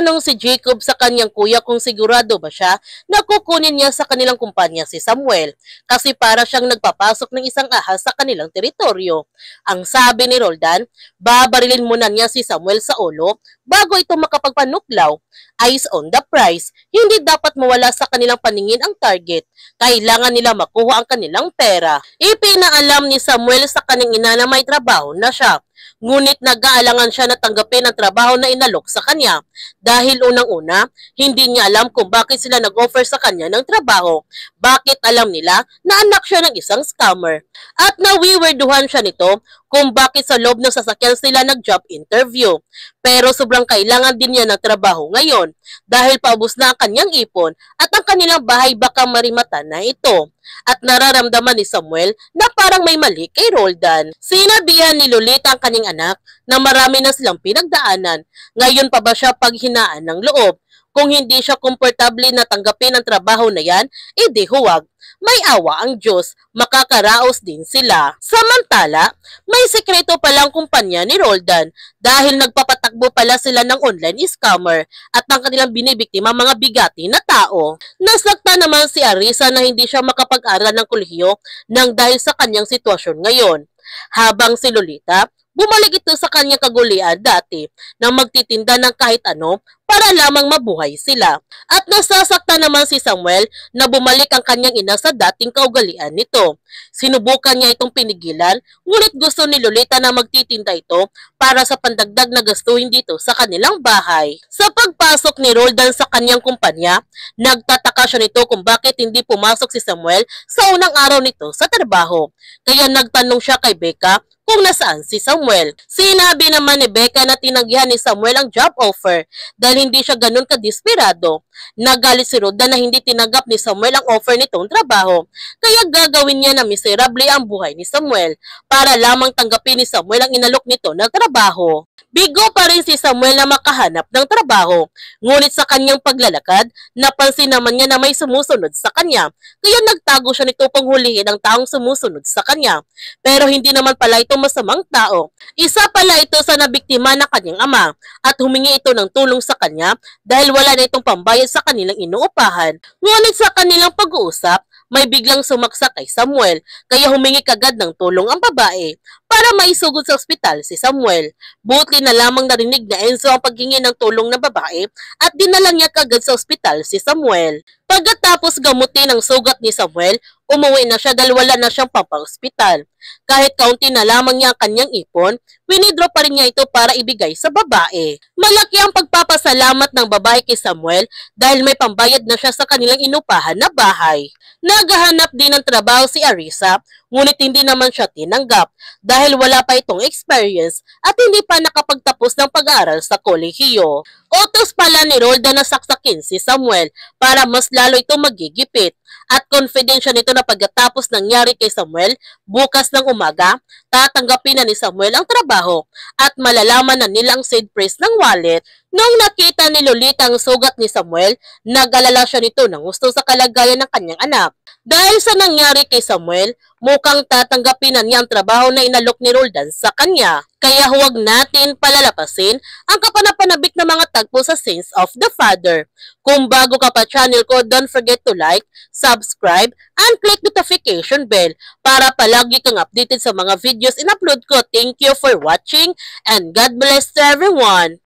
Nagtanong si Jacob sa kanyang kuya kung sigurado ba siya na kukunin niya sa kanilang kumpanya si Samuel kasi para siyang nagpapasok ng isang ahas sa kanilang teritoryo. Ang sabi ni Roldan, babarilin muna niya si Samuel sa ulo bago ito makapagpanuklaw. Eyes on the prize, hindi dapat mawala sa kanilang paningin ang target. Kailangan nila makuha ang kanilang pera. Ipinaalam ni Samuel sa kanyang ina na may trabaho na siya. Ngunit nag-aalangan siya na tanggapin ang trabaho na inalok sa kanya. Dahil unang-una, hindi niya alam kung bakit sila nag-offer sa kanya ng trabaho. Bakit alam nila na anak siya ng isang scammer. At nawiwerduhan siya nito kung bakit sa loob ng sasakyan sila nag-job interview. Pero sobrang kailangan din niya ng trabaho ngayon dahil paubos na ang kanyang ipon at ang kanilang bahay baka marimata na ito. At nararamdaman ni Samuel na parang may mali kay Roldan. Sinabihan ni Lolita ang kanyang anak na marami na silang pinagdaanan. Ngayon pa ba siya paghinaan ng loob? Kung hindi siya komportable na tanggapin ang trabaho na yan, edi huwag. May awa ang Diyos, makakaraos din sila. Samantala, may sekreto palang kumpanya ni Roldan dahil nagpapatakbo pala sila ng online scammer at ang kanilang binibiktima mga bigati na tao. Nasakta naman si Arisa na hindi siya makapag-aral ng kolehiyo nang dahil sa kanyang sitwasyon ngayon. Habang si Lolita, bumalik ito sa kanyang kagulian dati na magtitinda ng kahit ano para lamang mabuhay sila. At nasasakta naman si Samuel na bumalik ang kanyang ina sa dating kaugalian nito. Sinubukan niya itong pinigilan, ngunit gusto ni Lolita na magtitinda ito para sa pandagdag na gastuhin dito sa kanilang bahay. Sa pagpasok ni Roldan sa kanyang kumpanya, nagtataka siya nito kung bakit hindi pumasok si Samuel sa unang araw nito sa trabaho. Kaya nagtanong siya kay Becca kung nasaan si Samuel. Sinabi naman ni Becca na tinanggihan ni Samuel ang job offer dahil hindi siya ganun kadesperado. Nagalit si Roldan na hindi tinanggap ni Samuel ang offer nitong trabaho. Kaya gagawin niya na miserable ang buhay ni Samuel para lamang tanggapin ni Samuel ang inalok nito ng trabaho. Bigo pa rin si Samuel na makahanap ng trabaho. Ngunit sa kanyang paglalakad, napansin naman niya na may sumusunod sa kanya. Kaya nagtago siya nito pang hulihin ang taong sumusunod sa kanya. Pero hindi naman pala ito masamang tao. Isa pala ito sa nabiktima ng kanyang ama at humingi ito ng tulong sa kanya dahil wala na itong pambayad sa kanilang inuupahan. Ngunit sa kanilang pag-uusap, may biglang sumaksak kay Samuel kaya humingi kagad ng tulong ang babae para maisugod sa ospital si Samuel. Buti na lamang narinig na Enzo ang paghingi ng tulong ng babae at dinala niya kagad sa ospital si Samuel. Pagkatapos gamutin ang sugat ni Samuel, umuwi na siya dahil wala na siyang pampa-ospital. Kahit kaunti na lamang niya ang kanyang ipon, winidraw pa rin niya ito para ibigay sa babae. Malaki ang pagpapasalamat ng babae kay Samuel dahil may pambayad na siya sa kanilang inupahan na bahay. Naghahanap din ng trabaho si Arisa, ngunit hindi naman siya tinanggap dahil wala pa itong experience at hindi pa nakapagtapos ng pag-aaral sa kolehiyo. Utos pala ni Roldan na saksakin si Samuel para mas lalo ito magigipit. At confident siya nito na pagkatapos nangyari kay Samuel, bukas ng umaga, tatanggapin na ni Samuel ang trabaho at malalaman na nila ang seed phrase ng wallet. Nung nakita ni Lolita ang sugat ni Samuel, nag-alala siya nito ng gusto sa kalagayan ng kanyang anak. Dahil sa nangyari kay Samuel, mukhang tatanggapin na niya ang trabaho na inalok ni Roldan sa kanya. Kaya huwag natin palalapasin ang kapanapanabik na mga tagpo sa Sins of the Father. Kung bago ka pa channel ko, don't forget to like, subscribe, and click notification bell para palagi kang updated sa mga videos in-upload ko. Thank you for watching and God bless everyone!